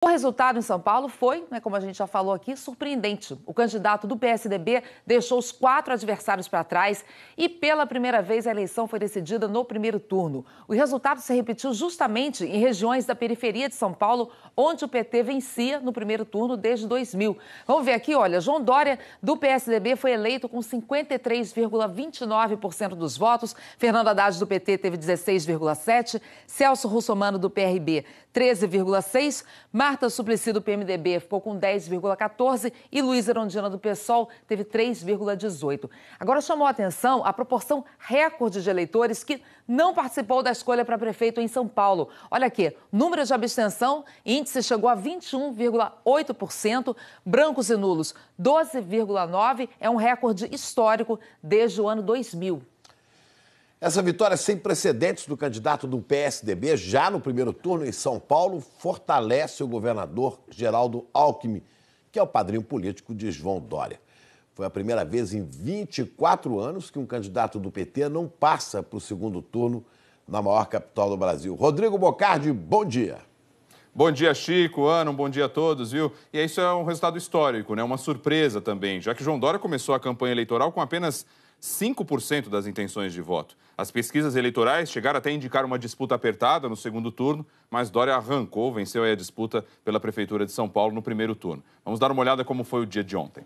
O resultado em São Paulo foi, como a gente já falou aqui, surpreendente. O candidato do PSDB deixou os 4 adversários para trás e, pela primeira vez, a eleição foi decidida no primeiro turno. O resultado se repetiu justamente em regiões da periferia de São Paulo, onde o PT vencia no primeiro turno desde 2000. Vamos ver aqui, olha, João Dória, do PSDB, foi eleito com 53,29% dos votos, Fernando Haddad, do PT, teve 16,7%, Celso Russomano, do PRB, 13,6%, Marta Suplicy, do PMDB, ficou com 10,14% e Luiz Erundina, do PSOL, teve 3,18%. Agora chamou a atenção a proporção recorde de eleitores que não participou da escolha para prefeito em São Paulo. Olha aqui, número de abstenção, índice chegou a 21,8%, brancos e nulos 12,9%, é um recorde histórico desde o ano 2000. Essa vitória sem precedentes do candidato do PSDB, já no primeiro turno em São Paulo, fortalece o governador Geraldo Alckmin, que é o padrinho político de João Dória. Foi a primeira vez em 24 anos que um candidato do PT não passa para o segundo turno na maior capital do Brasil. Rodrigo Bocardi, bom dia. Bom dia, Chico, Ana, bom dia a todos, viu? E isso é um resultado histórico, né? Uma surpresa também, já que João Dória começou a campanha eleitoral com apenas 5% das intenções de voto. As pesquisas eleitorais chegaram até a indicar uma disputa apertada no segundo turno, mas Dória arrancou, venceu a disputa pela Prefeitura de São Paulo no primeiro turno. Vamos dar uma olhada como foi o dia de ontem.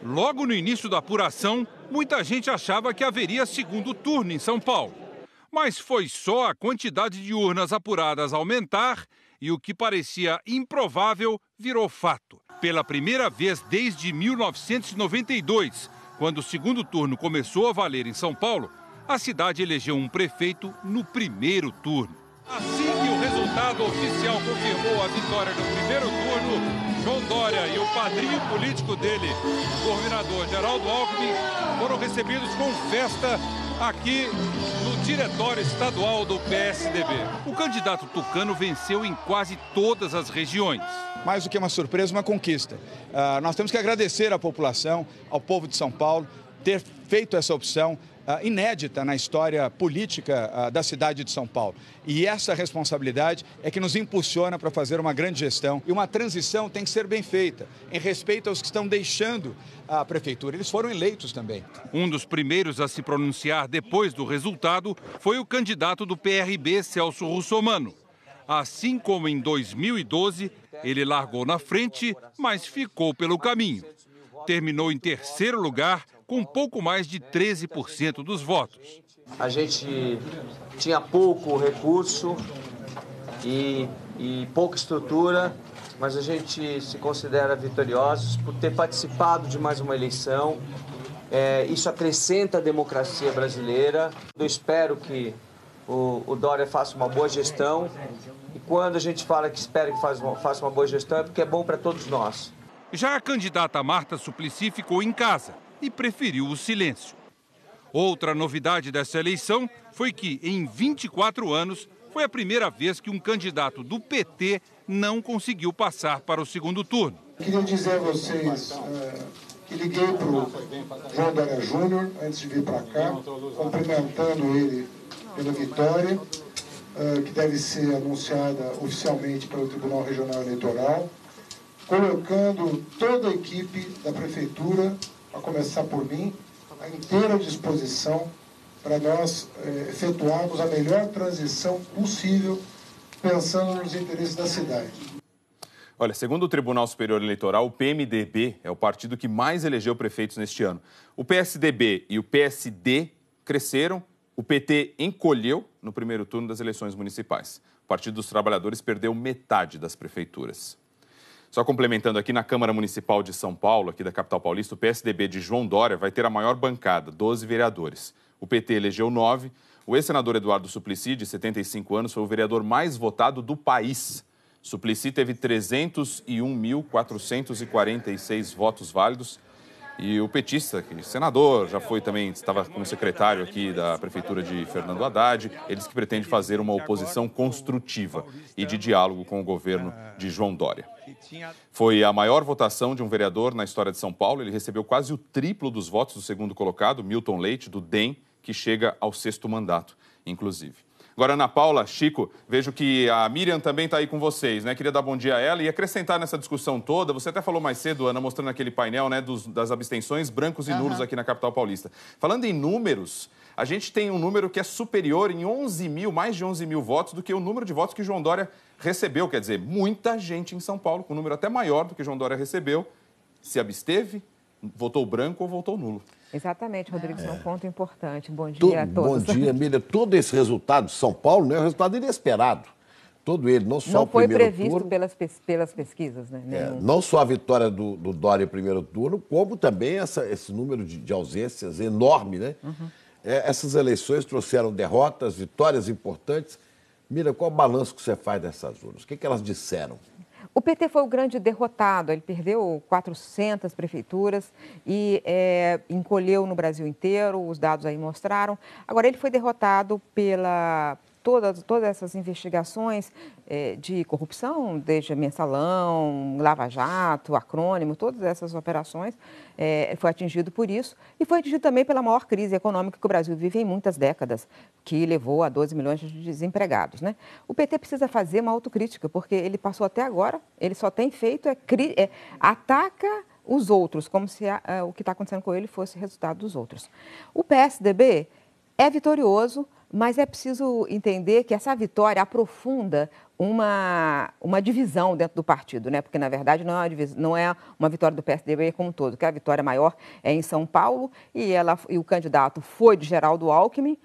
Logo no início da apuração, muita gente achava que haveria segundo turno em São Paulo. Mas foi só a quantidade de urnas apuradas aumentar e o que parecia improvável virou fato. Pela primeira vez desde 1992, quando o segundo turno começou a valer em São Paulo, a cidade elegeu um prefeito no primeiro turno. Assim que o resultado oficial confirmou a vitória no primeiro turno, João Dória e o padrinho político dele, o governador Geraldo Alckmin, foram recebidos com festa aqui no Diretório Estadual do PSDB. O candidato tucano venceu em quase todas as regiões. Mais do que uma surpresa, uma conquista. Nós temos que agradecer à população, ao povo de São Paulo, ter feito essa opção inédita na história política da cidade de São Paulo. E essa responsabilidade é que nos impulsiona para fazer uma grande gestão. E uma transição tem que ser bem feita, em respeito aos que estão deixando a prefeitura. Eles foram eleitos também. Um dos primeiros a se pronunciar depois do resultado foi o candidato do PRB, Celso Russomano. Assim como em 2012, ele largou na frente, mas ficou pelo caminho. Terminou em terceiro lugar, com pouco mais de 13% dos votos. A gente tinha pouco recurso e pouca estrutura, mas a gente se considera vitoriosos por ter participado de mais uma eleição. Isso acrescenta a democracia brasileira. Eu espero que o Dória faça uma boa gestão. E quando a gente fala que espera que faça uma boa gestão, é porque é bom para todos nós. Já a candidata Marta Suplicy ficou em casa e preferiu o silêncio. Outra novidade dessa eleição foi que, em 24 anos, foi a primeira vez que um candidato do PT não conseguiu passar para o segundo turno. Queria dizer a vocês que liguei para o João Dória Júnior antes de vir para cá, cumprimentando ele pela vitória, que deve ser anunciada oficialmente pelo Tribunal Regional Eleitoral, colocando toda a equipe da Prefeitura, a começar por mim, à inteira disposição para nós efetuarmos a melhor transição possível, pensando nos interesses da cidade. Olha, segundo o Tribunal Superior Eleitoral, o PMDB é o partido que mais elegeu prefeitos neste ano. O PSDB e o PSD cresceram, o PT encolheu no primeiro turno das eleições municipais. O Partido dos Trabalhadores perdeu metade das prefeituras. Só complementando aqui, na Câmara Municipal de São Paulo, aqui da capital paulista, o PSDB de João Dória vai ter a maior bancada, 12 vereadores. O PT elegeu 9. O ex-senador Eduardo Suplicy, de 75 anos, foi o vereador mais votado do país. Suplicy teve 301.446 votos válidos. E o petista, que senador, já foi também, estava como secretário aqui da prefeitura de Fernando Haddad, eles que pretendem fazer uma oposição construtiva e de diálogo com o governo de João Dória. Foi a maior votação de um vereador na história de São Paulo. Ele recebeu quase o triplo dos votos do segundo colocado, Milton Leite, do DEM, que chega ao 6º mandato, inclusive. Agora, Ana Paula, Chico, vejo que a Miriam também está aí com vocês, né? Queria dar bom dia a ela e acrescentar nessa discussão toda. Você até falou mais cedo, Ana, mostrando aquele painel, né, das abstenções, brancos e nulos aqui na capital paulista. Falando em números, a gente tem um número que é superior em 11 mil, mais de 11 mil votos do que o número de votos que João Dória recebeu. Quer dizer, muita gente em São Paulo, com um número até maior do que João Dória recebeu, se absteve, votou branco ou votou nulo. Exatamente, Rodrigo, isso é um ponto importante. Bom dia a todos. Bom dia, Miriam. Todo esse resultado de São Paulo, né, é um resultado inesperado. Todo ele, não só não o primeiro turno. Não foi previsto pelas pesquisas, né? Não só a vitória do Dória em primeiro turno, como também esse número de ausências enorme, né? Essas eleições trouxeram derrotas, vitórias importantes. Miriam, qual o balanço que você faz dessas urnas? O que elas disseram? O PT foi o grande derrotado, ele perdeu 400 prefeituras e encolheu no Brasil inteiro, os dados aí mostraram. Agora, ele foi derrotado pela todas essas investigações de corrupção, desde Mensalão, Lava Jato, Acrônimo, todas essas operações, foi atingido por isso e foi atingido também pela maior crise econômica que o Brasil vive em muitas décadas, que levou a 12 milhões de desempregados, né? O PT precisa fazer uma autocrítica, porque ele passou até agora, ele só tem feito ataca os outros, como se o que está acontecendo com ele fosse resultado dos outros. O PSDB é vitorioso, mas é preciso entender que essa vitória aprofunda uma divisão dentro do partido, né? Porque, na verdade, não é uma vitória do PSDB como um todo, que a vitória maior é em São Paulo e o candidato foi de Geraldo Alckmin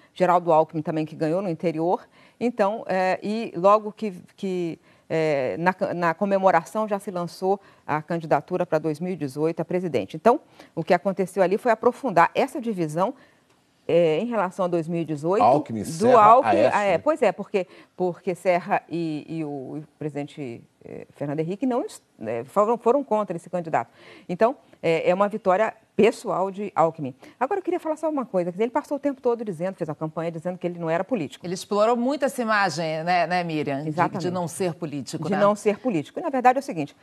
também que ganhou no interior. Então, e logo que na comemoração já se lançou a candidatura para 2018 a presidente. Então, o que aconteceu ali foi aprofundar essa divisão em relação a 2018, Alckmin, Serra, Aécio. Pois é, porque Serra e o presidente Fernando Henrique não foram contra esse candidato. Então, é uma vitória pessoal de Alckmin. Agora, eu queria falar só uma coisa, que ele passou o tempo todo fez a campanha dizendo que ele não era político. Ele explorou muito essa imagem, né Miriam? Exatamente. De não ser político, De não ser político. E, na verdade, é o seguinte...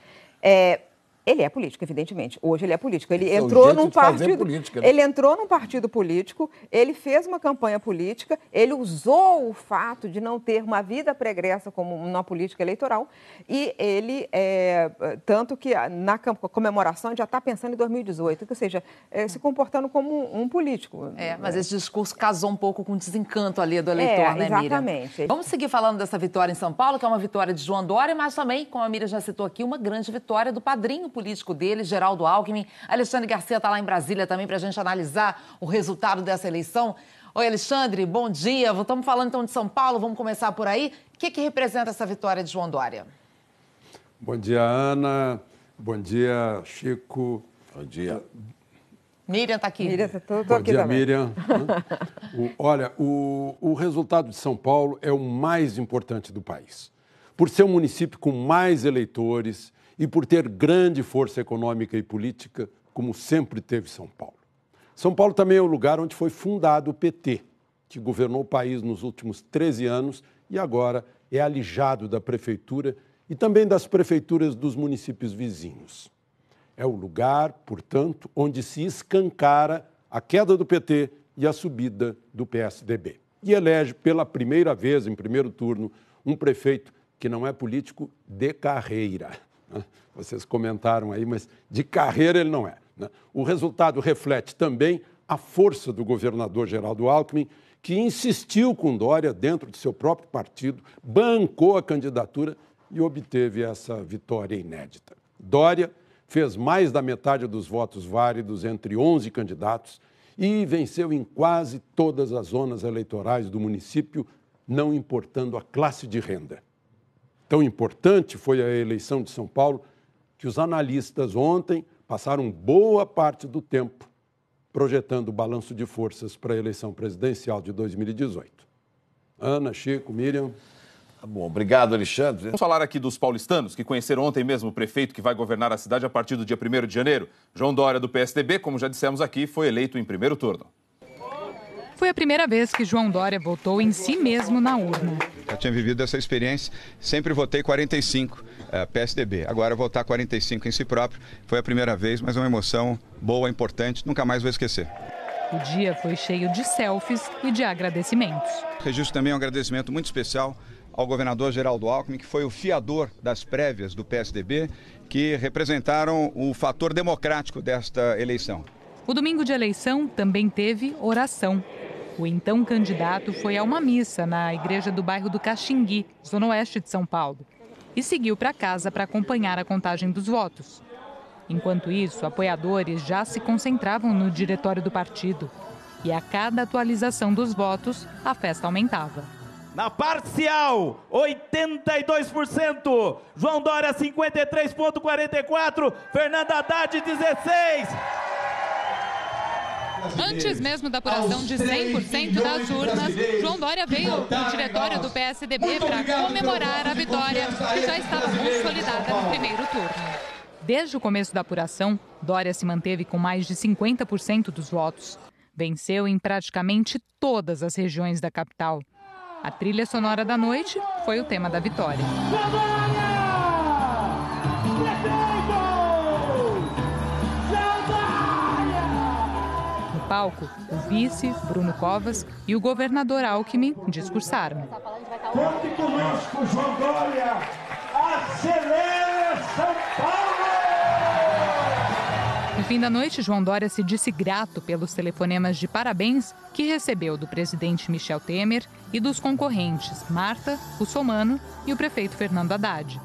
Ele é político, evidentemente. Hoje ele é político. Ele entrou num partido. Política, né? Ele entrou num partido político, ele fez uma campanha política, ele usou o fato de não ter uma vida pregressa como na política eleitoral, e ele, tanto que na comemoração já está pensando em 2018, ou seja, se comportando como um político. Mas esse discurso casou um pouco com o desencanto ali do eleitor, né, Miriam? Exatamente. Vamos seguir falando dessa vitória em São Paulo, que é uma vitória de João Dória, mas também, como a Miriam já citou aqui, uma grande vitória do padrinho político dele, Geraldo Alckmin. Alexandre Garcia está lá em Brasília também para a gente analisar o resultado dessa eleição. Oi, Alexandre, bom dia. Estamos falando então de São Paulo, vamos começar por aí. O que representa essa vitória de João Dória? Bom dia, Ana. Bom dia, Chico. Bom dia. Miriam está aqui. Miriam, estou Bom aqui dia, também. Miriam. Olha, o resultado de São Paulo é o mais importante do país. Por ser um município com mais eleitores e por ter grande força econômica e política, como sempre teve São Paulo. São Paulo também é o lugar onde foi fundado o PT, que governou o país nos últimos 13 anos e agora é alijado da prefeitura e também das prefeituras dos municípios vizinhos. É o lugar, portanto, onde se escancara a queda do PT e a subida do PSDB. E elege pela primeira vez, em primeiro turno, um prefeito que não é político de carreira. Vocês comentaram aí, mas de carreira ele não é. O resultado reflete também a força do governador Geraldo Alckmin, que insistiu com Dória dentro de seu próprio partido, bancou a candidatura e obteve essa vitória inédita. Dória fez mais da metade dos votos válidos entre 11 candidatos e venceu em quase todas as zonas eleitorais do município, não importando a classe de renda. Tão importante foi a eleição de São Paulo que os analistas ontem passaram boa parte do tempo projetando o balanço de forças para a eleição presidencial de 2018. Ana, Chico, Miriam. Tá bom, obrigado, Alexandre. Vamos falar aqui dos paulistanos, que conheceram ontem mesmo o prefeito que vai governar a cidade a partir do dia 1º de janeiro. João Dória, do PSDB, como já dissemos aqui, foi eleito em primeiro turno. Foi a primeira vez que João Dória votou em si mesmo na urna. Eu tinha vivido essa experiência, sempre votei 45 PSDB. Agora votar 45 em si próprio foi a primeira vez, mas uma emoção boa, importante, nunca mais vou esquecer. O dia foi cheio de selfies e de agradecimentos. Registro também um agradecimento muito especial ao governador Geraldo Alckmin, que foi o fiador das prévias do PSDB, que representaram o fator democrático desta eleição. O domingo de eleição também teve oração. O então candidato foi a uma missa na igreja do bairro do Caxingui, zona oeste de São Paulo, e seguiu para casa para acompanhar a contagem dos votos. Enquanto isso, apoiadores já se concentravam no diretório do partido. E a cada atualização dos votos, a festa aumentava. Na parcial, 82%. João Dória, 53,44%. Fernando Haddad, 16%. Antes mesmo da apuração de 100% das urnas, João Dória veio ao diretório do PSDB para comemorar a vitória que já estava consolidada no primeiro turno. Desde o começo da apuração, Dória se manteve com mais de 50% dos votos. Venceu em praticamente todas as regiões da capital. A trilha sonora da noite foi o tema da vitória. No palco, o vice, Bruno Covas, e o governador Alckmin discursaram. Conte conosco, João Dória! Acelera São Paulo! No fim da noite, João Dória se disse grato pelos telefonemas de parabéns que recebeu do presidente Michel Temer e dos concorrentes Marta, Russomano e o prefeito Fernando Haddad.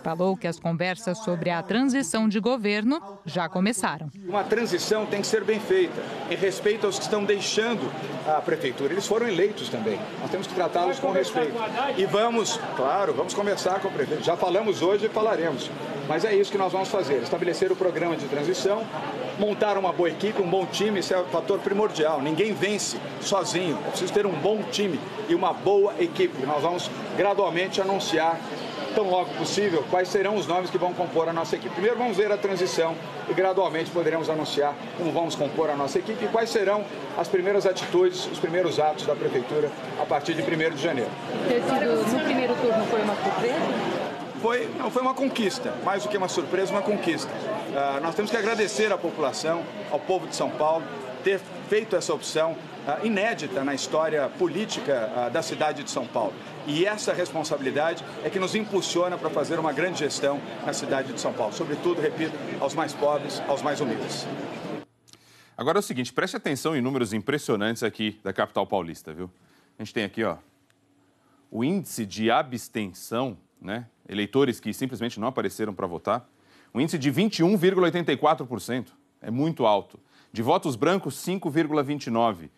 Falou que as conversas sobre a transição de governo já começaram. Uma transição tem que ser bem feita, em respeito aos que estão deixando a prefeitura. Eles foram eleitos também, nós temos que tratá-los com respeito. E vamos conversar com o prefeito. Já falamos hoje e falaremos. Mas é isso que nós vamos fazer, estabelecer o programa de transição, montar uma boa equipe, um bom time, esse é o fator primordial. Ninguém vence sozinho, é preciso ter um bom time e uma boa equipe. Nós vamos gradualmente anunciar, tão logo possível, quais serão os nomes que vão compor a nossa equipe. Primeiro vamos ver a transição e gradualmente poderemos anunciar como vamos compor a nossa equipe e quais serão as primeiras atitudes, os primeiros atos da Prefeitura a partir de 1º de janeiro. Ter sido no primeiro turno foi uma surpresa? Foi uma conquista, mais do que uma surpresa, uma conquista. Nós temos que agradecer à população, ao povo de São Paulo, ter feito essa opção inédita na história política da cidade de São Paulo. E essa responsabilidade é que nos impulsiona para fazer uma grande gestão na cidade de São Paulo. Sobretudo, repito, aos mais pobres, aos mais humildes. Agora é o seguinte, preste atenção em números impressionantes aqui da capital paulista, viu? A gente tem aqui, ó, o índice de abstenção, né? Eleitores que simplesmente não apareceram para votar, um índice de 21,84%, é muito alto. De votos brancos, 5,29%.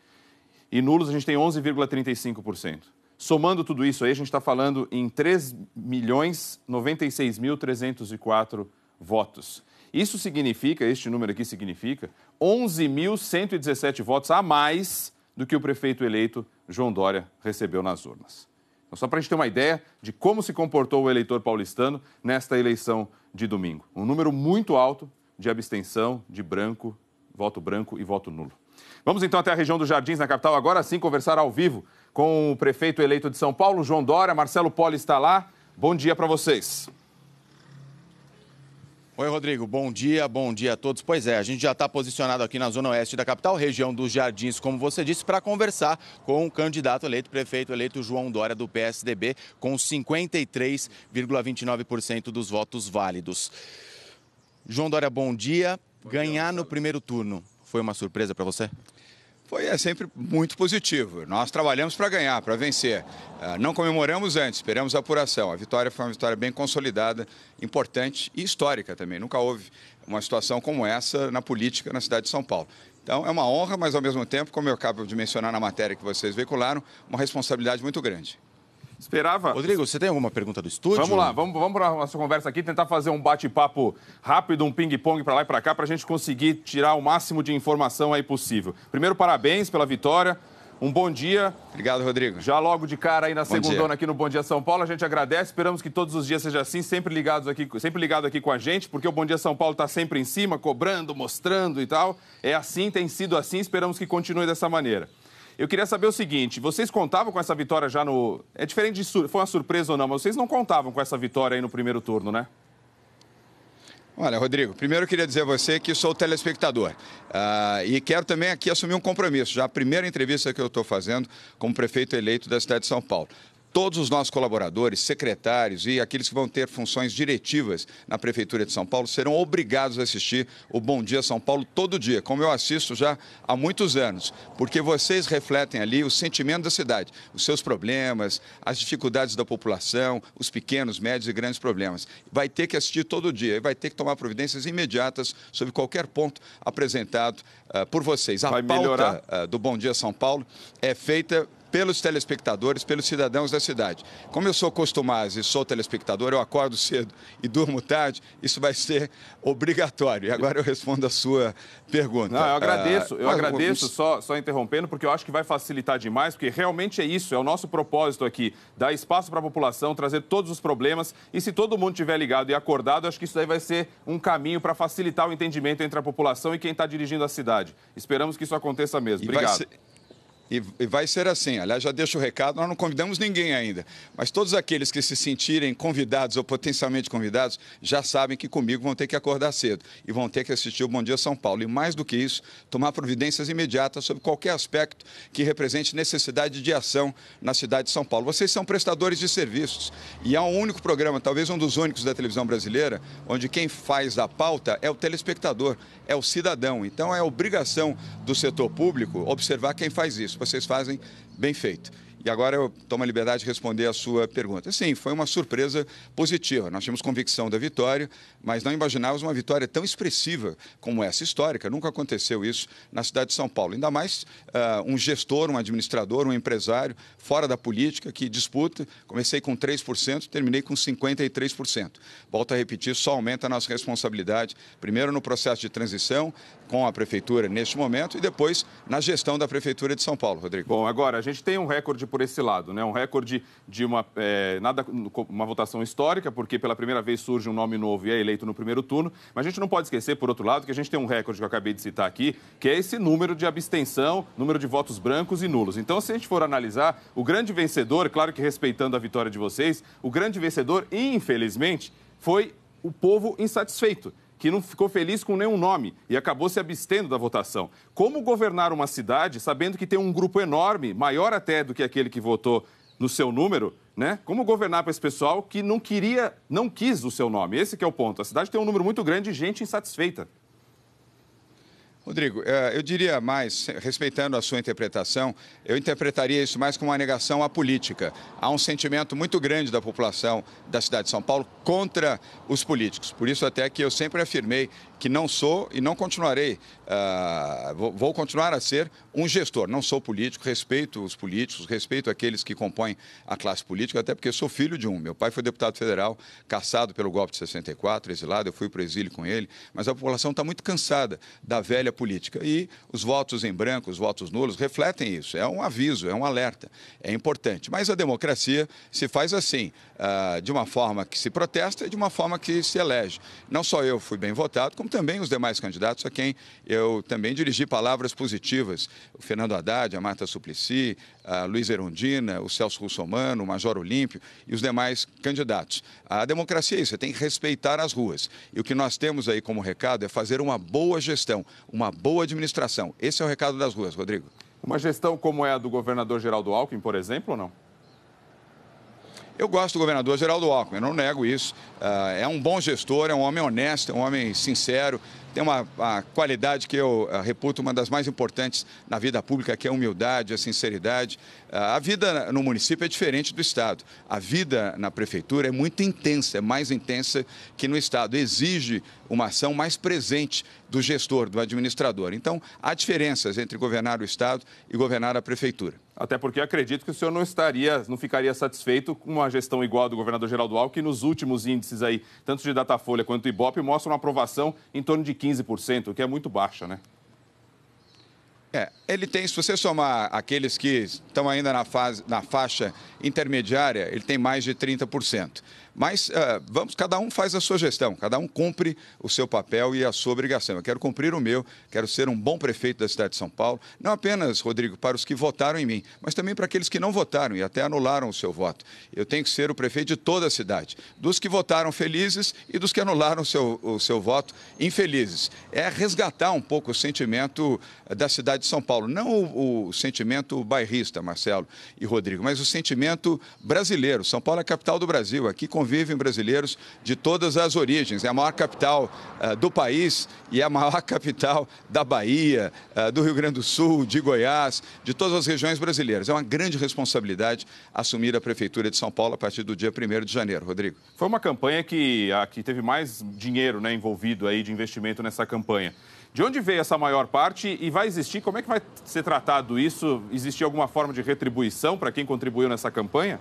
E nulos a gente tem 11,35%. Somando tudo isso aí, a gente está falando em 3.096.304 votos. Isso significa, este número aqui significa, 11.117 votos a mais do que o prefeito eleito João Dória recebeu nas urnas. Então, só para a gente ter uma ideia de como se comportou o eleitor paulistano nesta eleição de domingo. Um número muito alto de abstenção, de voto branco e voto nulo. Vamos então até a região dos Jardins, na capital, agora sim conversar ao vivo com o prefeito eleito de São Paulo, João Dória. Marcelo Poli está lá. Bom dia para vocês. Oi, Rodrigo. Bom dia a todos. Pois é, a gente já está posicionado aqui na zona oeste da capital, região dos Jardins, como você disse, para conversar com o candidato eleito, prefeito eleito João Dória, do PSDB, com 53,29% dos votos válidos. João Dória, bom dia. Ganhar no primeiro turno foi uma surpresa para você? É sempre muito positivo. Nós trabalhamos para ganhar, para vencer. Não comemoramos antes, esperamos a apuração. A vitória foi uma vitória bem consolidada, importante e histórica também. Nunca houve uma situação como essa na política na cidade de São Paulo. Então é uma honra, mas ao mesmo tempo, como eu acabo de mencionar na matéria que vocês veicularam, uma responsabilidade muito grande. Esperava. Rodrigo, você tem alguma pergunta do estúdio? Vamos lá, vamos para a nossa conversa aqui, tentar fazer um bate-papo rápido, um ping-pong para lá e para cá, para a gente conseguir tirar o máximo de informação aí possível. Primeiro, parabéns pela vitória. Um bom dia. Obrigado, Rodrigo. Já logo de cara aí na segundona aqui no Bom Dia São Paulo, a gente agradece, esperamos que todos os dias seja assim, sempre ligado aqui com a gente, porque o Bom Dia São Paulo está sempre em cima, cobrando, mostrando e tal. É assim, tem sido assim, esperamos que continue dessa maneira. Eu queria saber o seguinte, vocês contavam com essa vitória já no... É diferente de foi uma surpresa ou não, mas vocês não contavam com essa vitória aí no primeiro turno, né? Olha, Rodrigo, primeiro eu queria dizer a você que sou telespectador e quero também aqui assumir um compromisso, já a primeira entrevista que eu estou fazendo como prefeito eleito da cidade de São Paulo. Todos os nossos colaboradores, secretários e aqueles que vão ter funções diretivas na Prefeitura de São Paulo serão obrigados a assistir o Bom Dia São Paulo todo dia, como eu assisto já há muitos anos, porque vocês refletem ali o sentimento da cidade, os seus problemas, as dificuldades da população, os pequenos, médios e grandes problemas. Vai ter que assistir todo dia e vai ter que tomar providências imediatas sobre qualquer ponto apresentado por vocês. A pauta do Bom Dia São Paulo é feita pelos telespectadores, pelos cidadãos da cidade. Como eu sou costumado e sou telespectador, eu acordo cedo e durmo tarde, isso vai ser obrigatório. E agora eu respondo a sua pergunta. Não, eu agradeço, só interrompendo, porque eu acho que vai facilitar demais, porque realmente é isso, é o nosso propósito aqui, dar espaço para a população, trazer todos os problemas, e se todo mundo estiver ligado e acordado, acho que isso daí vai ser um caminho para facilitar o entendimento entre a população e quem está dirigindo a cidade. Esperamos que isso aconteça mesmo. Obrigado. E vai ser assim, aliás, já deixo o recado, nós não convidamos ninguém ainda, mas todos aqueles que se sentirem convidados ou potencialmente convidados já sabem que comigo vão ter que acordar cedo e vão ter que assistir o Bom Dia São Paulo. E mais do que isso, tomar providências imediatas sobre qualquer aspecto que represente necessidade de ação na cidade de São Paulo. Vocês são prestadores de serviços e há um único programa, talvez um dos únicos da televisão brasileira, onde quem faz a pauta é o telespectador, é o cidadão. Então é obrigação do setor público observar quem faz isso. Vocês fazem bem feito. E agora eu tomo a liberdade de responder a sua pergunta. Sim, foi uma surpresa positiva. Nós tínhamos convicção da vitória, mas não imaginávamos uma vitória tão expressiva como essa, histórica. Nunca aconteceu isso na cidade de São Paulo. Ainda mais um gestor, um administrador, um empresário fora da política que disputa. Comecei com 3%, terminei com 53%. Volto a repetir, só aumenta a nossa responsabilidade, primeiro no processo de transição com a Prefeitura neste momento e depois na gestão da Prefeitura de São Paulo, Rodrigo. Bom, agora, a gente tem um recorde por esse lado, né? Um recorde de uma votação histórica, porque pela primeira vez surge um nome novo e é eleito no primeiro turno, mas a gente não pode esquecer, por outro lado, que a gente tem um recorde que eu acabei de citar aqui, que é esse número de abstenção, número de votos brancos e nulos. Então, se a gente for analisar, o grande vencedor, claro que respeitando a vitória de vocês, o grande vencedor, infelizmente, foi o povo insatisfeito, que não ficou feliz com nenhum nome e acabou se abstendo da votação. Como governar uma cidade sabendo que tem um grupo enorme, maior até do que aquele que votou no seu número, né? Como governar para esse pessoal que não quis o seu nome? Esse que é o ponto. A cidade tem um número muito grande de gente insatisfeita. Rodrigo, eu diria mais, respeitando a sua interpretação, eu interpretaria isso mais como uma negação à política. Há um sentimento muito grande da população da cidade de São Paulo contra os políticos. Por isso até que eu sempre afirmei que não sou e não continuarei, vou continuar a ser um gestor. Não sou político, respeito os políticos, respeito aqueles que compõem a classe política, até porque sou filho de um. Meu pai foi deputado federal, caçado pelo golpe de 64, exilado, eu fui para o exílio com ele, mas a população está muito cansada da velha política. E os votos em branco, os votos nulos, refletem isso. É um aviso, é um alerta, é importante. Mas a democracia se faz assim, de uma forma que se protesta e de uma forma que se elege. Não só eu fui bem votado, como também os demais candidatos a quem eu também dirigi palavras positivas. O Fernando Haddad, a Marta Suplicy, a Luiza Erundina, o Celso Russomano, o Major Olímpio e os demais candidatos. A democracia é isso, você tem que respeitar as ruas. E o que nós temos aí como recado é fazer uma boa gestão, uma boa administração. Esse é o recado das ruas, Rodrigo. Uma gestão como é a do governador Geraldo Alckmin, por exemplo, ou não? Eu gosto do governador Geraldo Alckmin, eu não nego isso. É um bom gestor, é um homem honesto, é um homem sincero, tem uma qualidade que eu reputo uma das mais importantes na vida pública, que é a humildade, a sinceridade. A vida no município é diferente do Estado. A vida na prefeitura é muito intensa, é mais intensa que no Estado. Exige uma ação mais presente do gestor, do administrador. Então, há diferenças entre governar o Estado e governar a prefeitura. Até porque acredito que o senhor não ficaria satisfeito com uma gestão igual a do governador Geraldo Alckmin, que nos últimos índices aí, tanto de Datafolha quanto do Ibope, mostram uma aprovação em torno de 15%, o que é muito baixa, né? Ele tem, se você somar aqueles que estão ainda na faixa intermediária, ele tem mais de 30%. Mas cada um faz a sua gestão, cada um cumpre o seu papel e a sua obrigação. Eu quero cumprir o meu, quero ser um bom prefeito da cidade de São Paulo, não apenas, Rodrigo, para os que votaram em mim, mas também para aqueles que não votaram e até anularam o seu voto. Eu tenho que ser o prefeito de toda a cidade, dos que votaram felizes e dos que anularam o seu voto infelizes. É resgatar um pouco o sentimento da cidade de São Paulo, não o sentimento bairrista, Marcelo e Rodrigo, mas o sentimento brasileiro. São Paulo é a capital do Brasil, aqui convivem brasileiros de todas as origens, é a maior capital do país e é a maior capital da Bahia, do Rio Grande do Sul, de Goiás, de todas as regiões brasileiras. É uma grande responsabilidade assumir a Prefeitura de São Paulo a partir do dia 1º de janeiro. Rodrigo. Foi uma campanha que teve mais dinheiro, né, envolvido aí de investimento nessa campanha. De onde veio essa maior parte e vai existir? Como é que vai ser tratado isso? Existir alguma forma de retribuição para quem contribuiu nessa campanha?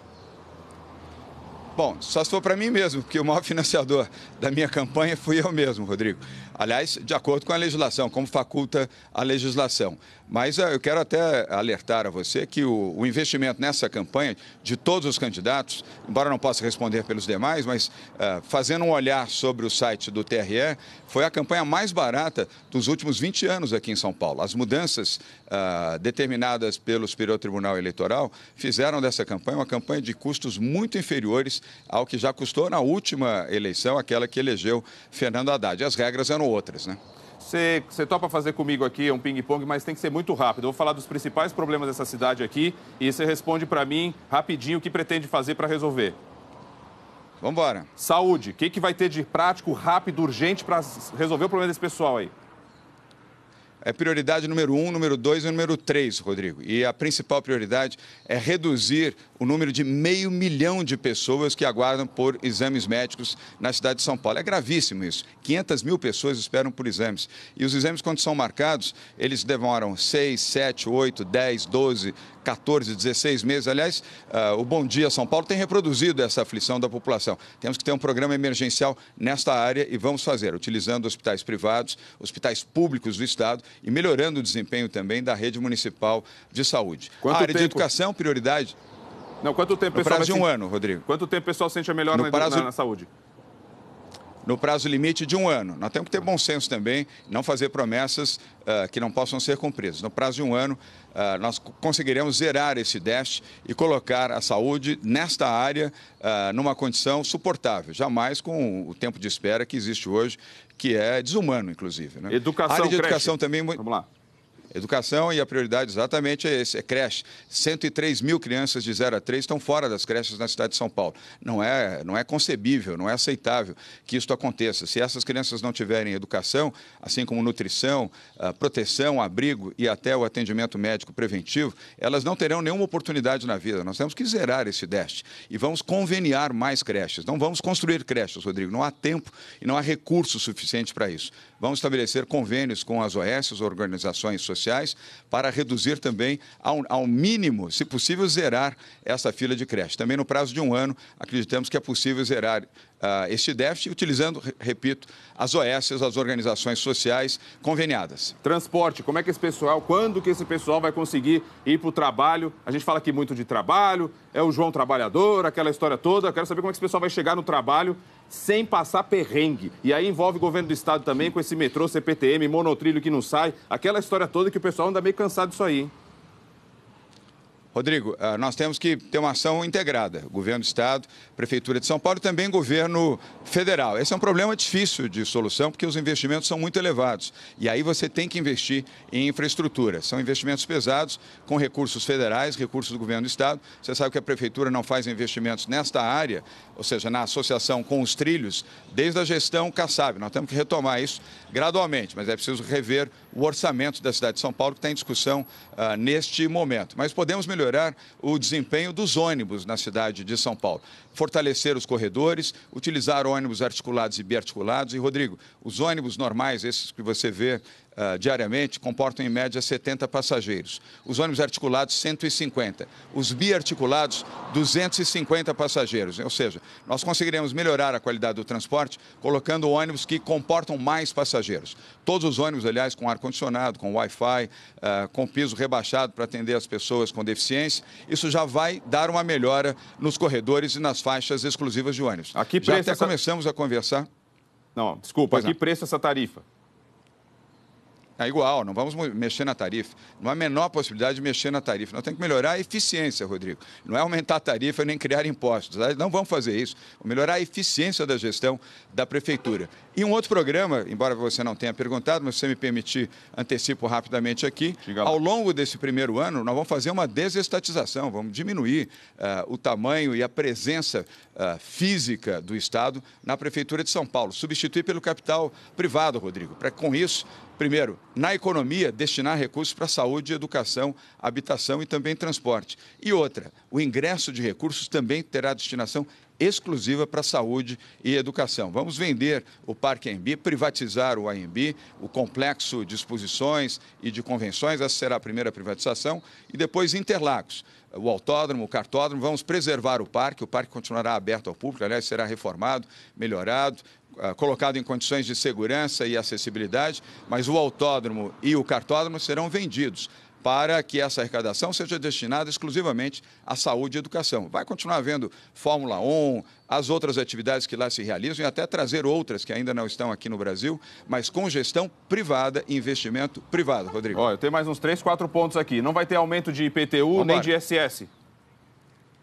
Bom, só se for para mim mesmo, porque o maior financiador da minha campanha fui eu mesmo, Rodrigo. Aliás, de acordo com a legislação, como faculta a legislação. Mas eu quero até alertar a você que o investimento nessa campanha de todos os candidatos, embora não possa responder pelos demais, mas fazendo um olhar sobre o site do TRE, foi a campanha mais barata dos últimos 20 anos aqui em São Paulo. As mudanças determinadas pelo Superior Tribunal Eleitoral fizeram dessa campanha uma campanha de custos muito inferiores ao que já custou na última eleição, aquela que elegeu Fernando Haddad. As regras eram outras, né? Você topa fazer comigo aqui um ping-pong, mas tem que ser muito rápido. Eu vou falar dos principais problemas dessa cidade aqui e você responde para mim rapidinho o que pretende fazer para resolver. Vamos embora. Saúde. O que vai ter de prático, rápido, urgente para resolver o problema desse pessoal aí? É prioridade número 1, número 2 e número 3, Rodrigo. E a principal prioridade é reduzir o número de 500 mil de pessoas que aguardam por exames médicos na cidade de São Paulo. É gravíssimo isso. 500 mil pessoas esperam por exames. E os exames, quando são marcados, eles demoram 6, 7, 8, 10, 12, 14, 16 meses. Aliás, o Bom Dia São Paulo tem reproduzido essa aflição da população. Temos que ter um programa emergencial nesta área e vamos fazer, utilizando hospitais privados, hospitais públicos do Estado e melhorando o desempenho também da rede municipal de saúde. A área de educação, prioridade. Não, quanto tempo, pessoal? No prazo de um ano, Rodrigo. Quanto tempo o pessoal sente a melhor na saúde? No prazo limite de um ano. Nós temos que ter bom senso também, não fazer promessas que não possam ser cumpridas. No prazo de um ano, nós conseguiremos zerar esse déficit e colocar a saúde nesta área numa condição suportável, jamais com o tempo de espera que existe hoje, que é desumano, inclusive, né? Educação, a área de educação também... Vamos lá. Educação e a prioridade exatamente é esse, é creche. 103 mil crianças de 0 a 3 estão fora das creches na cidade de São Paulo. Não é concebível, não é aceitável que isso aconteça. Se essas crianças não tiverem educação, assim como nutrição, proteção, abrigo e até o atendimento médico preventivo, elas não terão nenhuma oportunidade na vida. Nós temos que zerar esse déficit e vamos conveniar mais creches. Não vamos construir creches, Rodrigo. Não há tempo e não há recurso suficiente para isso. Vamos estabelecer convênios com as OS, organizações sociais, para reduzir também ao mínimo, se possível, zerar essa fila de creche. Também no prazo de um ano, acreditamos que é possível zerar este déficit, utilizando, repito, as OS, as organizações sociais conveniadas. Transporte, como é que quando que esse pessoal vai conseguir ir para o trabalho? A gente fala aqui muito de trabalho, é o João Trabalhador, aquela história toda. Eu quero saber como é que esse pessoal vai chegar no trabalho sem passar perrengue. E aí envolve o governo do estado também, com esse metrô, CPTM, monotrilho que não sai, aquela história toda que o pessoal anda meio cansado disso aí, hein? Rodrigo, nós temos que ter uma ação integrada, governo do Estado, Prefeitura de São Paulo e também governo federal. Esse é um problema difícil de solução porque os investimentos são muito elevados e aí você tem que investir em infraestrutura. São investimentos pesados com recursos federais, recursos do governo do Estado. Você sabe que a Prefeitura não faz investimentos nesta área, ou seja, na associação com os trilhos, desde a gestão Kassab. Nós temos que retomar isso gradualmente, mas é preciso rever o orçamento da cidade de São Paulo que está em discussão neste momento. Mas podemos melhorar o desempenho dos ônibus na cidade de São Paulo. Fortalecer os corredores, utilizar ônibus articulados e biarticulados. E, Rodrigo, os ônibus normais, esses que você vê diariamente comportam em média 70 passageiros. Os ônibus articulados, 150. Os biarticulados, 250 passageiros. Ou seja, nós conseguiremos melhorar a qualidade do transporte colocando ônibus que comportam mais passageiros. Todos os ônibus, aliás, com ar-condicionado, com Wi-Fi, com piso rebaixado para atender as pessoas com deficiência. Isso já vai dar uma melhora nos corredores e nas faixas exclusivas de ônibus. Já até começamos a conversar. Não, desculpa, a que preço essa tarifa? É igual, não vamos mexer na tarifa. Não há a menor possibilidade de mexer na tarifa. Nós temos que melhorar a eficiência, Rodrigo. Não é aumentar a tarifa nem criar impostos. Não vamos fazer isso. Vamos melhorar a eficiência da gestão da Prefeitura. E um outro programa, embora você não tenha perguntado, mas se você me permitir, antecipo rapidamente aqui. Ao longo desse primeiro ano, nós vamos fazer uma desestatização, vamos diminuir o tamanho e a presença física do Estado na Prefeitura de São Paulo. Substituir pelo capital privado, Rodrigo, para com isso, primeiro, na economia, destinar recursos para saúde, educação, habitação e também transporte. E outra, o ingresso de recursos também terá destinação exclusiva para saúde e educação. Vamos vender o Parque AMB, privatizar o AMB, o complexo de exposições e de convenções, essa será a primeira privatização, e depois Interlagos. O autódromo, o cartódromo, vamos preservar o parque continuará aberto ao público, aliás, será reformado, melhorado, colocado em condições de segurança e acessibilidade, mas o autódromo e o cartódromo serão vendidos para que essa arrecadação seja destinada exclusivamente à saúde e educação. Vai continuar havendo Fórmula 1, as outras atividades que lá se realizam e até trazer outras que ainda não estão aqui no Brasil, mas com gestão privada e investimento privado, Rodrigo. Eu tenho mais uns 3, 4 pontos aqui. Não vai ter aumento de IPTU nem de ISS.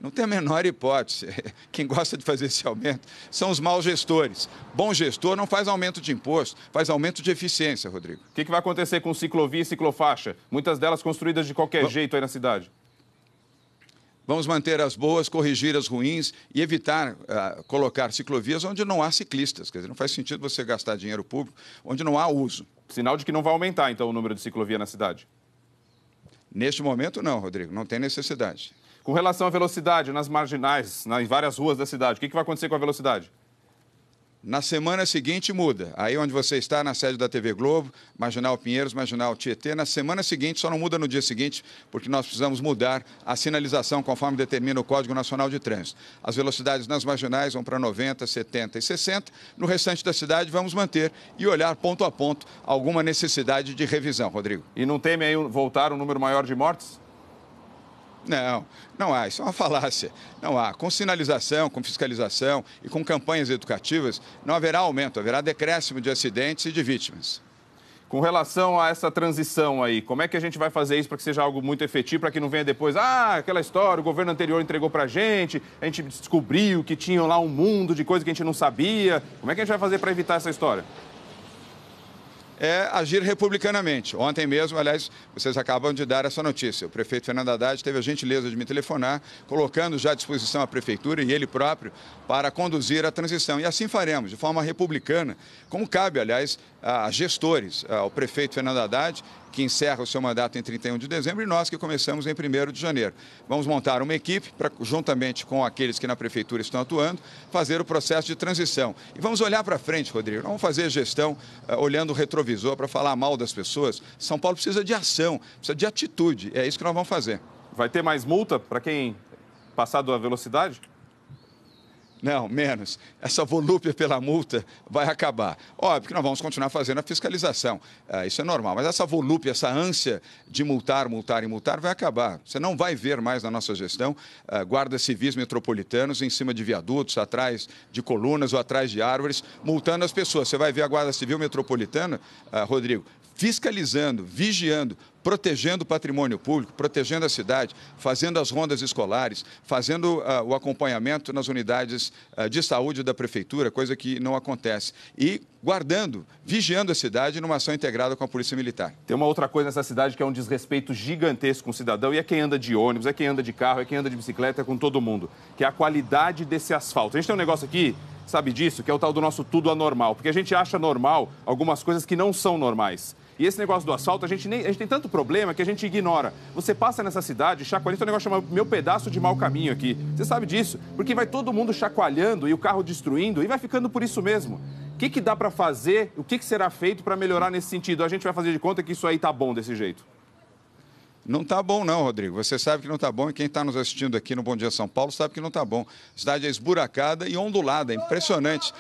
Não tem a menor hipótese. Quem gosta de fazer esse aumento são os maus gestores. Bom gestor não faz aumento de imposto, faz aumento de eficiência, Rodrigo. O que vai acontecer com ciclovia e ciclofaixa? Muitas delas construídas de qualquer jeito aí na cidade. Vamos manter as boas, corrigir as ruins e evitar colocar ciclovias onde não há ciclistas. Quer dizer, não faz sentido você gastar dinheiro público onde não há uso. Sinal de que não vai aumentar, então, o número de ciclovia na cidade? Neste momento, não, Rodrigo. Não tem necessidade. Com relação à velocidade nas marginais, em várias ruas da cidade, o que vai acontecer com a velocidade? Na semana seguinte muda. Aí onde você está, na sede da TV Globo, Marginal Pinheiros, Marginal Tietê, na semana seguinte, só não muda no dia seguinte, porque nós precisamos mudar a sinalização conforme determina o Código Nacional de Trânsito. As velocidades nas marginais vão para 90, 70 e 60. No restante da cidade vamos manter e olhar ponto a ponto alguma necessidade de revisão, Rodrigo. E não teme aí voltar um número maior de mortes? Não há. Isso é uma falácia. Não há. Com sinalização, com fiscalização e com campanhas educativas, não haverá aumento, haverá decréscimo de acidentes e de vítimas. Com relação a essa transição aí, como é que a gente vai fazer isso para que seja algo muito efetivo, para que não venha depois, aquela história, o governo anterior entregou para a gente descobriu que tinha lá um mundo de coisa que a gente não sabia. Como é que a gente vai fazer para evitar essa história? É agir republicanamente. Ontem mesmo, aliás, vocês acabam de dar essa notícia. O prefeito Fernando Haddad teve a gentileza de me telefonar, colocando já à disposição a prefeitura e ele próprio para conduzir a transição. E assim faremos, de forma republicana, como cabe, aliás, a gestores, ao prefeito Fernando Haddad, que encerra o seu mandato em 31 de dezembro, e nós que começamos em 1º de janeiro. Vamos montar uma equipe para, juntamente com aqueles que na prefeitura estão atuando, fazer o processo de transição. E vamos olhar para frente, Rodrigo. Não vamos fazer gestão olhando o retrovisor para falar mal das pessoas. São Paulo precisa de ação, precisa de atitude. É isso que nós vamos fazer. Vai ter mais multa para quem passar da velocidade? Não, menos. Essa volúpia pela multa vai acabar. Óbvio que nós vamos continuar fazendo a fiscalização. Isso é normal. Mas essa volúpia, essa ânsia de multar, multar e multar vai acabar. Você não vai ver mais na nossa gestão guardas civis metropolitanos em cima de viadutos, atrás de colunas ou atrás de árvores, multando as pessoas. Você vai ver a Guarda Civil Metropolitana, Rodrigo, fiscalizando, vigiando, protegendo o patrimônio público, protegendo a cidade, fazendo as rondas escolares, fazendo o acompanhamento nas unidades de saúde da prefeitura, coisa que não acontece. E guardando, vigiando a cidade numa ação integrada com a Polícia Militar. Tem uma outra coisa nessa cidade que é um desrespeito gigantesco com o cidadão, e é quem anda de ônibus, é quem anda de carro, é quem anda de bicicleta, é com todo mundo, que é a qualidade desse asfalto. A gente tem um negócio aqui, sabe disso, que é o tal do nosso tudo anormal, porque a gente acha normal algumas coisas que não são normais. E esse negócio do asfalto, a gente tem tanto problema que a gente ignora. Você passa nessa cidade, chacoalhando, tem um negócio chamado Meu Pedaço de Mau Caminho aqui. Você sabe disso? Porque vai todo mundo chacoalhando e o carro destruindo e vai ficando por isso mesmo. que dá para fazer, o que será feito para melhorar nesse sentido? A gente vai fazer de conta que isso aí tá bom desse jeito? Não está bom não, Rodrigo. Você sabe que não está bom e quem está nos assistindo aqui no Bom Dia São Paulo sabe que não está bom. A cidade é esburacada e ondulada, é impressionante.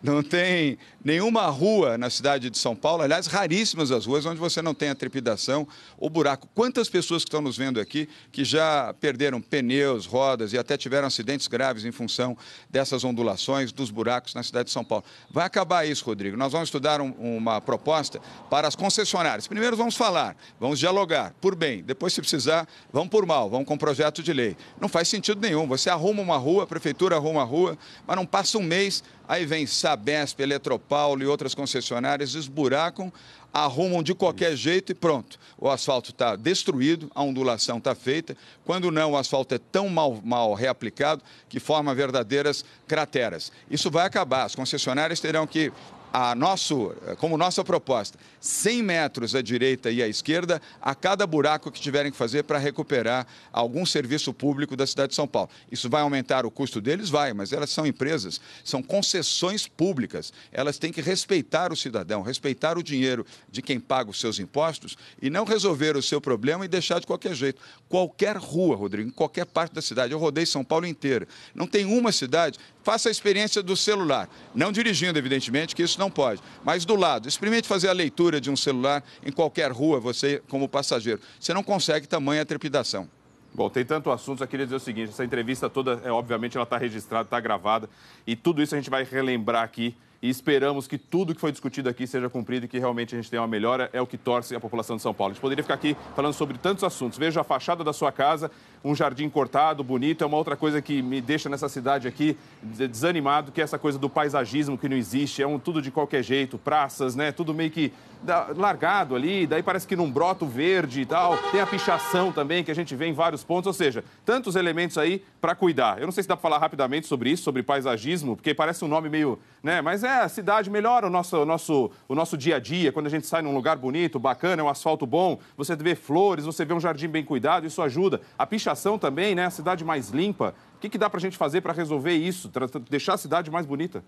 Não tem nenhuma rua na cidade de São Paulo, aliás, raríssimas as ruas onde você não tem a trepidação ou buraco. Quantas pessoas que estão nos vendo aqui que já perderam pneus, rodas e até tiveram acidentes graves em função dessas ondulações, dos buracos na cidade de São Paulo? Vai acabar isso, Rodrigo. Nós vamos estudar uma proposta para as concessionárias. Primeiro vamos falar, vamos dialogar por bem. Depois, se precisar, vamos por mal, vamos com projeto de lei. Não faz sentido nenhum. Você arruma uma rua, a prefeitura arruma uma rua, mas não passa um mês, aí vem Sabesp, Eletropaulo e outras concessionárias, esburacam, arrumam de qualquer jeito e pronto. O asfalto está destruído, a ondulação está feita. Quando não, o asfalto é tão mal reaplicado que forma verdadeiras crateras. Isso vai acabar. As concessionárias terão que, como nossa proposta, 100 metros à direita e à esquerda a cada buraco que tiverem que fazer para recuperar algum serviço público da cidade de São Paulo. Isso vai aumentar o custo deles? Vai, mas elas são empresas, são concessões públicas. Elas têm que respeitar o cidadão, respeitar o dinheiro de quem paga os seus impostos e não resolver o seu problema e deixar de qualquer jeito. Qualquer rua, Rodrigo, em qualquer parte da cidade, eu rodei São Paulo inteira, não tem uma cidade. Faça a experiência do celular, não dirigindo, evidentemente, que isso não pode, mas do lado. Experimente fazer a leitura de um celular em qualquer rua, você como passageiro. Você não consegue tamanha trepidação. Bom, tem tanto assunto, eu queria dizer o seguinte, essa entrevista toda, obviamente, ela está registrada, está gravada, e tudo isso a gente vai relembrar aqui e esperamos que tudo que foi discutido aqui seja cumprido e que realmente a gente tenha uma melhora, é o que torce a população de São Paulo. A gente poderia ficar aqui falando sobre tantos assuntos. Veja a fachada da sua casa, um jardim cortado, bonito, é uma outra coisa que me deixa nessa cidade aqui desanimado, que é essa coisa do paisagismo que não existe, é tudo de qualquer jeito, praças, né, tudo meio que largado ali, daí parece que não brota o verde e tal, tem a pichação também, que a gente vê em vários pontos, ou seja, tantos elementos aí para cuidar. Eu não sei se dá para falar rapidamente sobre isso, sobre paisagismo, porque parece um nome meio, né, mas a cidade melhora o nosso dia a dia, quando a gente sai num lugar bonito, bacana, é um asfalto bom, você vê flores, você vê um jardim bem cuidado, isso ajuda. A pichação também, né, a cidade mais limpa. O que dá para a gente fazer para resolver isso, deixar a cidade mais bonita?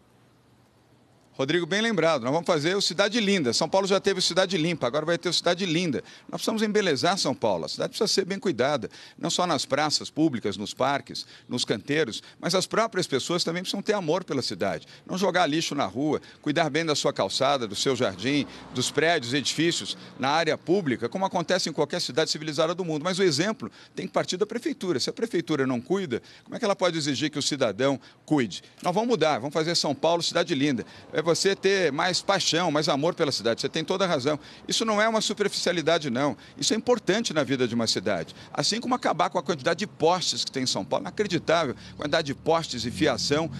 Rodrigo, bem lembrado, nós vamos fazer o Cidade Linda. São Paulo já teve o Cidade Limpa, agora vai ter o Cidade Linda. Nós precisamos embelezar São Paulo, a cidade precisa ser bem cuidada, não só nas praças públicas, nos parques, nos canteiros, mas as próprias pessoas também precisam ter amor pela cidade. Não jogar lixo na rua, cuidar bem da sua calçada, do seu jardim, dos prédios, edifícios, na área pública, como acontece em qualquer cidade civilizada do mundo. Mas o exemplo tem que partir da prefeitura. Se a prefeitura não cuida, como é que ela pode exigir que o cidadão cuide? Nós vamos mudar, vamos fazer São Paulo Cidade Linda. É você ter mais paixão, mais amor pela cidade. Você tem toda a razão. Isso não é uma superficialidade, não. Isso é importante na vida de uma cidade. Assim como acabar com a quantidade de postes que tem em São Paulo. Inacreditável. Quantidade de postes e fiação,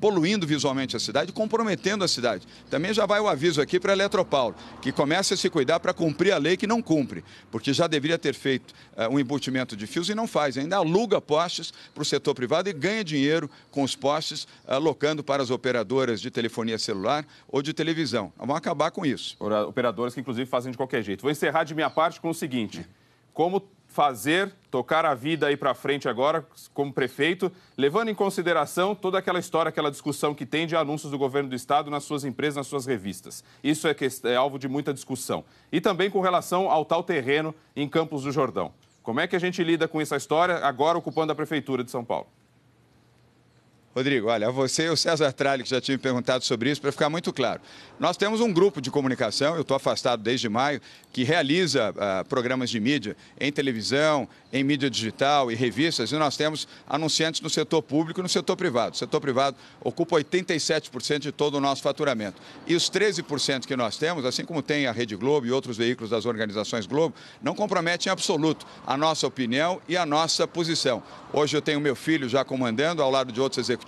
poluindo visualmente a cidade, comprometendo a cidade. Também já vai o aviso aqui para a Eletropaulo, que comece a se cuidar para cumprir a lei que não cumpre, porque já deveria ter feito um embutimento de fios e não faz. Ainda aluga postes para o setor privado e ganha dinheiro com os postes, alocando para as operadoras de telefonia celular ou de televisão. Vamos acabar com isso. Operadoras que, inclusive, fazem de qualquer jeito. Vou encerrar de minha parte com o seguinte. Como tocar a vida aí para frente agora, como prefeito, levando em consideração toda aquela história, aquela discussão que tem de anúncios do governo do Estado nas suas empresas, nas suas revistas. Isso é alvo de muita discussão. E também com relação ao tal terreno em Campos do Jordão. Como é que a gente lida com essa história, agora ocupando a Prefeitura de São Paulo? Rodrigo, olha, você e o César Tralli, que já tinham perguntado sobre isso, para ficar muito claro. Nós temos um grupo de comunicação, eu estou afastado desde maio, que realiza programas de mídia em televisão, em mídia digital e revistas, e nós temos anunciantes no setor público e no setor privado. O setor privado ocupa 87% de todo o nosso faturamento. E os 13% que nós temos, assim como tem a Rede Globo e outros veículos das organizações Globo, não comprometem em absoluto a nossa opinião e a nossa posição. Hoje eu tenho meu filho já comandando, ao lado de outros executivos,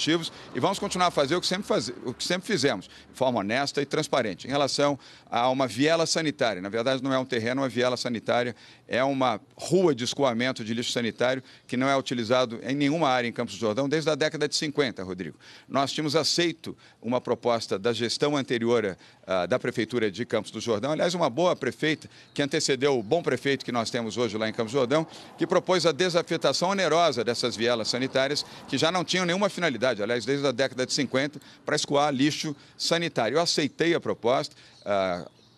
e vamos continuar a fazer o que sempre fizemos, de forma honesta e transparente. Em relação a uma viela sanitária, na verdade não é um terreno, uma viela sanitária, é uma rua de escoamento de lixo sanitário que não é utilizado em nenhuma área em Campos do Jordão desde a década de 50, Rodrigo. Nós tínhamos aceito uma proposta da gestão anterior da Prefeitura de Campos do Jordão, aliás, uma boa prefeita que antecedeu o bom prefeito que nós temos hoje lá em Campos do Jordão, que propôs a desafetação onerosa dessas vielas sanitárias que já não tinham nenhuma finalidade cidade, aliás, desde a década de 50, para escoar lixo sanitário. Eu aceitei a proposta,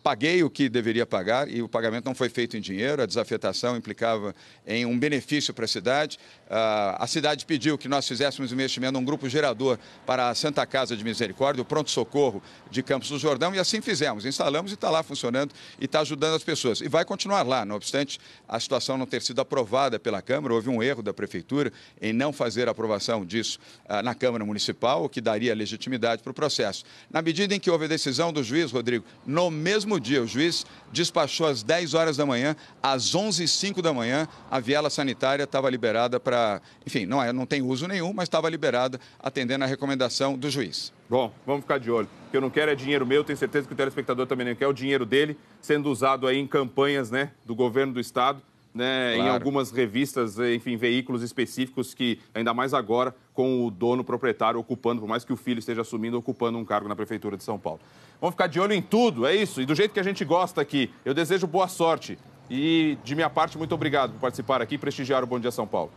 paguei o que deveria pagar e o pagamento não foi feito em dinheiro, a desafetação implicava em um benefício para a cidade. A cidade pediu que nós fizéssemos investimento num grupo gerador para a Santa Casa de Misericórdia, o pronto-socorro de Campos do Jordão, e assim fizemos. Instalamos e está lá funcionando e está ajudando as pessoas. E vai continuar lá, não obstante a situação não ter sido aprovada pela Câmara, houve um erro da Prefeitura em não fazer a aprovação disso na Câmara Municipal, o que daria legitimidade para o processo. Na medida em que houve a decisão do juiz, Rodrigo, no mesmo dia o juiz despachou às 10 horas da manhã, às 11h05 da manhã, a viela sanitária estava liberada para, enfim, não tem uso nenhum, mas estava liberada atendendo a recomendação do juiz. Bom, vamos ficar de olho. O que eu não quero é dinheiro meu, tenho certeza que o telespectador também não quer, o dinheiro dele sendo usado aí em campanhas, né, do governo do estado, né, claro. Em algumas revistas, enfim, veículos específicos que, ainda mais agora, com o dono proprietário ocupando, por mais que o filho esteja assumindo, ocupando um cargo na Prefeitura de São Paulo. Vamos ficar de olho em tudo, é isso. E do jeito que a gente gosta aqui, eu desejo boa sorte. E, de minha parte, muito obrigado por participar aqui e prestigiar o Bom Dia São Paulo.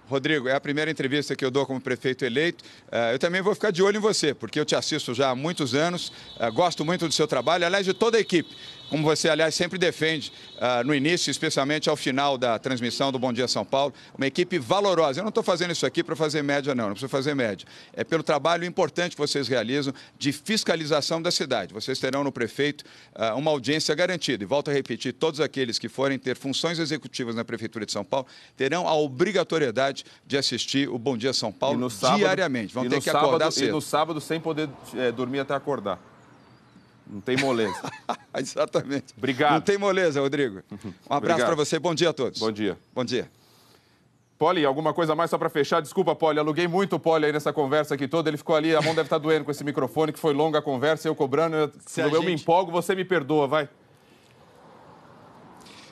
Rodrigo, é a primeira entrevista que eu dou como prefeito eleito. Eu também vou ficar de olho em você, porque eu te assisto já há muitos anos, gosto muito do seu trabalho, aliás, de toda a equipe. Como você, aliás, sempre defende no início, especialmente ao final da transmissão do Bom Dia São Paulo, uma equipe valorosa. Eu não estou fazendo isso aqui para fazer média, não preciso fazer média. É pelo trabalho importante que vocês realizam de fiscalização da cidade. Vocês terão no prefeito uma audiência garantida. E volto a repetir, todos aqueles que forem ter funções executivas na Prefeitura de São Paulo terão a obrigatoriedade de assistir o Bom Dia São Paulo diariamente. Vão ter que acordar cedo. E no sábado sem poder dormir até acordar. Não tem moleza. Exatamente. Obrigado. Não tem moleza, Rodrigo. Um abraço para você. Bom dia a todos. Bom dia. Bom dia. Poli, alguma coisa mais só para fechar? Desculpa, Poli, aluguei muito o Poli aí nessa conversa aqui toda. Ele ficou ali, a mão deve estar doendo com esse microfone, que foi longa a conversa, eu cobrando. Eu me empolgo, você me perdoa, vai.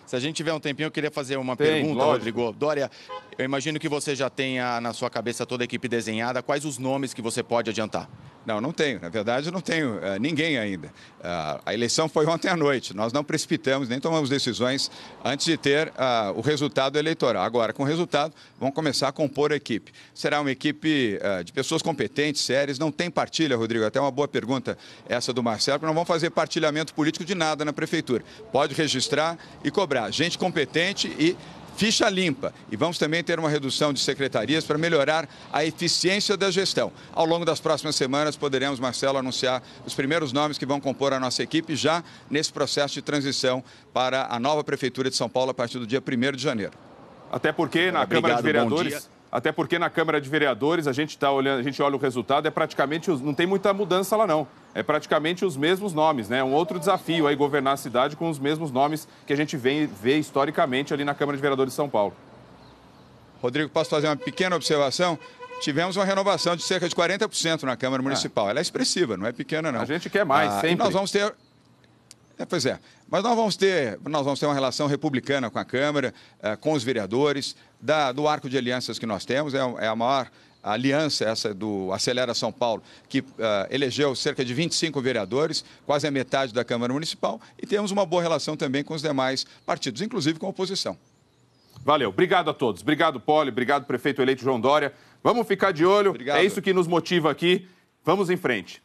Se a gente tiver um tempinho, eu queria fazer uma pergunta, lógico. Rodrigo. Dória, eu imagino que você já tenha na sua cabeça toda a equipe desenhada. Quais os nomes que você pode adiantar? Não tenho. Na verdade, não tenho ninguém ainda. A eleição foi ontem à noite. Nós não precipitamos, nem tomamos decisões antes de ter o resultado eleitoral. Agora, com o resultado, vamos começar a compor a equipe. Será uma equipe de pessoas competentes, sérias. Não tem partilha, Rodrigo. Até uma boa pergunta essa do Marcelo, porque não vamos fazer partilhamento político de nada na Prefeitura. Pode registrar e cobrar. Gente competente e ficha limpa. E vamos também ter uma redução de secretarias para melhorar a eficiência da gestão. Ao longo das próximas semanas, poderemos, Marcelo, anunciar os primeiros nomes que vão compor a nossa equipe já nesse processo de transição para a nova Prefeitura de São Paulo a partir do dia 1º de janeiro. Até porque na Câmara de Vereadores... Até porque na Câmara de Vereadores a gente olha o resultado, é praticamente, não tem muita mudança lá não. É praticamente os mesmos nomes, né? Um outro desafio aí governar a cidade com os mesmos nomes que a gente vê historicamente ali na Câmara de Vereadores de São Paulo. Rodrigo, posso fazer uma pequena observação? Tivemos uma renovação de cerca de 40% na Câmara Municipal. Ela é expressiva, não é pequena não. A gente quer mais, sempre. E nós vamos ter... Pois é, mas nós vamos ter uma relação republicana com a Câmara, com os vereadores, do arco de alianças que nós temos, é a maior aliança essa do Acelera São Paulo, que elegeu cerca de 25 vereadores, quase a metade da Câmara Municipal, e temos uma boa relação também com os demais partidos, inclusive com a oposição. Valeu, obrigado a todos, obrigado Poli, obrigado prefeito eleito João Dória, vamos ficar de olho, obrigado. É isso que nos motiva aqui, vamos em frente.